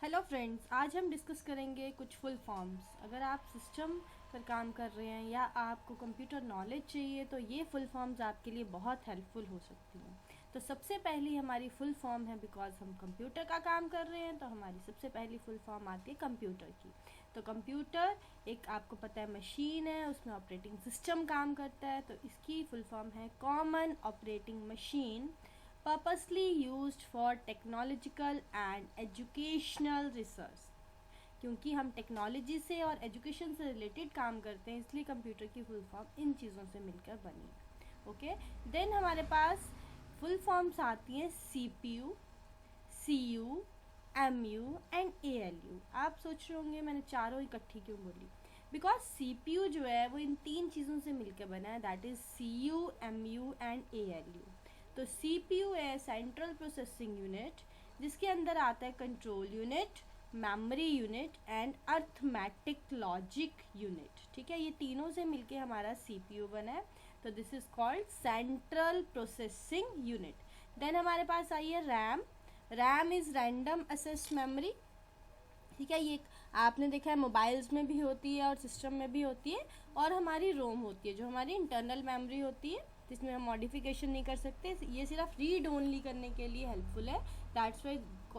Hello friends, आज हम discuss करेंगे कुछ फुल फॉर्म्स। अगर आप सिस्टम पर काम कर रहे हैं या आपको कंप्यूटर नॉलेज चाहिए तो ये फुल फॉर्म्स आपके लिए बहुत हेल्पफुल हो सकती हैं। तो सबसे पहली हमारी फुल फॉर्म है, बिकॉज हम कंप्यूटर का काम कर रहे हैं तो हमारी सबसे पहली फुल फॉर्म आती है कंप्यूटर की। तो कंप्यूटर एक, आपको पता है, मशीन है, उसमें ऑपरेटिंग सिस्टम काम करता है। तो इसकी फुल फॉर्म है common operating machine, purposely used for technological and educational research। क्योंकि हम टेक्नोलॉजी से और एजुकेशन से रिलेटेड काम करते हैं, इसलिए कंप्यूटर की फुल फॉर्म इन चीज़ों से मिलकर बनी है। ओके, देन हमारे पास फुल फॉर्म्स आती हैं CPU, CU, MU and ALU। आप सोच रहे होंगे मैंने चारों इकट्ठी क्यों बोली। बिकॉज CPU जो है वो इन तीन चीज़ों से मिलकर बना है, that is CU, MU and ALU। तो CPU है सेंट्रल प्रोसेसिंग यूनिट, जिसके अंदर आता है control unit, memory unit and arithmetic logic unit. ठीक है, ये तीनों से मिलके हमारा CPU बना है। तो this is called central processing unit. Then हमारे पास आई है RAM. RAM is random access memory. ठीक है, ये आपने देखा है मोबाइल्स में भी होती है और सिस्टम में भी होती है। और हमारी रोम होती है जो हमारी इंटरनल मेमोरी होती है, जिसमें हम मॉडिफिकेशन नहीं कर सकते, ये सिर्फ रीड ओनली करने के लिए हेल्पफुल है। That's why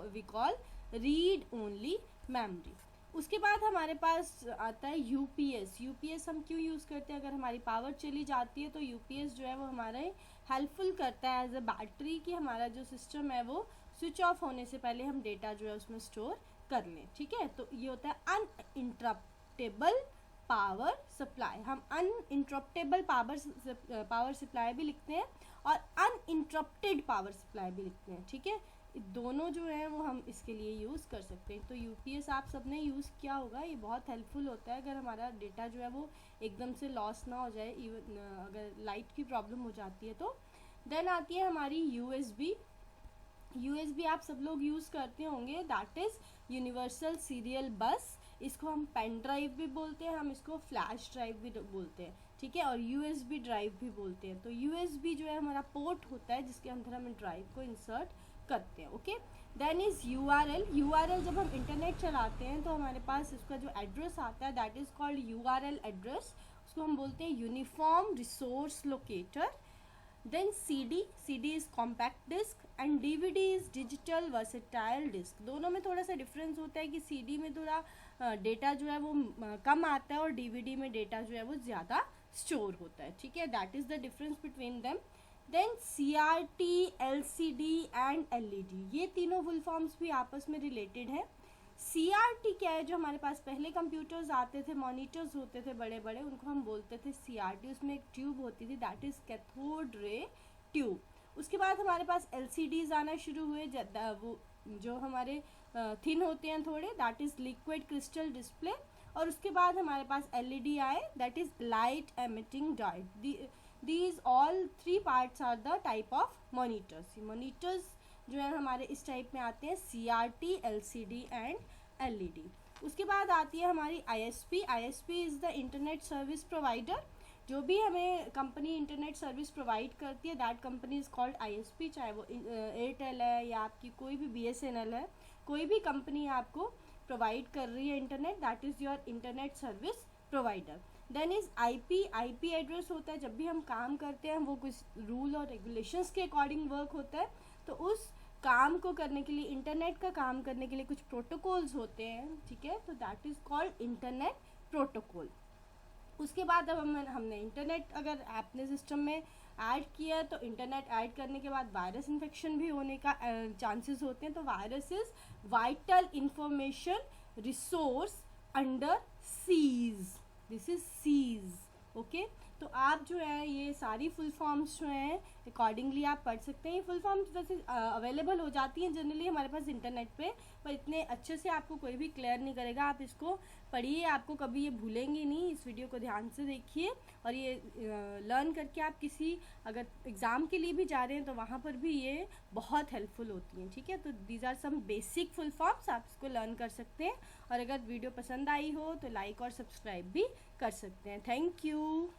we call read only memory. उसके बाद हमारे पास आता है यूपीएस। यूपीएस हम क्यों यूज़ करते हैं? अगर हमारी पावर चली जाती है तो यूपीएस जो है वो हमारे हेल्पफुल करता है एज अ बैटरी, कि हमारा जो सिस्टम है वो स्विच ऑफ होने से पहले हम डेटा जो है उसमें स्टोर कर लें। ठीक है, तो ये होता है अनइंटरप्टेबल पावर सप्लाई। हम अनइंटरप्टेबल पावर सप्लाई भी लिखते हैं और अनइंटरप्टेड पावर सप्लाई भी लिखते हैं। ठीक है, दोनों जो है वो हम इसके लिए यूज़ कर सकते हैं। तो यूपीएस आप सबने यूज़ किया होगा, ये बहुत हेल्पफुल होता है अगर हमारा डेटा जो है वो एकदम से लॉस ना हो जाए, इवन अगर लाइट की प्रॉब्लम हो जाती है तो। देन आती है हमारी यूएसबी। यूएसबी आप सब लोग यूज़ करते होंगे, दैट इज़ यूनिवर्सल सीरियल बस। इसको हम पेन ड्राइव भी बोलते हैं, हम इसको फ्लैश ड्राइव भी बोलते हैं। ठीक है, और यूएसबी ड्राइव भी बोलते हैं। तो यूएसबी जो है हमारा पोर्ट होता है जिसके अंदर हम ड्राइव को इंसर्ट करते हैं। Okay, then is URL. URL जब हम इंटरनेट चलाते हैं तो हमारे पास इसका जो एड्रेस आता है that is called URL address. उसको हम बोलते हैं uniform resource locator. Then CD is compact disc and DVD is digital versatile disc. दोनों में थोड़ा सा डिफरेंस होता है कि CD में थोड़ा डेटा जो है वो कम आता है और DVD में डेटा जो है वो ज़्यादा स्टोर होता है। ठीक है, that is the difference between them. Then CRT, LCD and LED, ये तीनों फुल फॉर्म्स भी आपस में रिलेटेड हैं। CRT क्या है? जो हमारे पास पहले कंप्यूटर्स आते थे, मॉनिटर्स होते थे बड़े बड़े, उनको हम बोलते थे CRT। उसमें एक ट्यूब होती थी, that is cathode ray tube. उसके बाद हमारे पास LCDs आना शुरू हुए, वो जो हमारे थिन होते हैं थोड़े, that is liquid crystal display. और उसके बाद हमारे पास LED आए, that is light emitting diode. These all three parts are the type of monitors. Monitors जो है हमारे इस टाइप में आते हैं, CRT, LCD एंड LED। उसके बाद आती है हमारी ISP। ISP is the internet service provider. जो भी हमें कंपनी इंटरनेट सर्विस प्रोवाइड करती है, that company is called ISP। चाहे वो एयरटेल है या आपकी कोई भी BSNL है, कोई भी कंपनी आपको प्रोवाइड कर रही है internet, that is your internet service provider. Then is IP address होता है। जब भी हम काम करते हैं वो कुछ रूल और रेगुलेशंस के अकॉर्डिंग वर्क होता है, तो उस काम को करने के लिए, इंटरनेट का काम करने के लिए कुछ प्रोटोकॉल्स होते हैं। ठीक है, तो that is called internet protocol. उसके बाद अब हमने इंटरनेट अगर आपने सिस्टम में ऐड किया है तो इंटरनेट ऐड करने के बाद वायरस इन्फेक्शन भी होने का चांसेस होते हैं। तो virus is vital information resource under seize, this is seize. Okay, तो आप जो है ये सारी फुल फॉर्म्स जो हैं अकॉर्डिंगली आप पढ़ सकते हैं। ये फुल फॉर्म्स वैसे अवेलेबल हो जाती हैं जनरली हमारे पास इंटरनेट पे, पर इतने अच्छे से आपको कोई भी क्लियर नहीं करेगा। आप इसको पढ़िए, आपको कभी ये भूलेंगे नहीं। इस वीडियो को ध्यान से देखिए और ये लर्न करके आप किसी अगर एग्ज़ाम के लिए भी जा रहे हैं तो वहाँ पर भी ये बहुत हेल्पफुल होती हैं। ठीक है, तो these are some basic full forms, आप इसको लर्न कर सकते हैं। और अगर वीडियो पसंद आई हो तो लाइक और सब्सक्राइब भी कर सकते हैं। Thank you.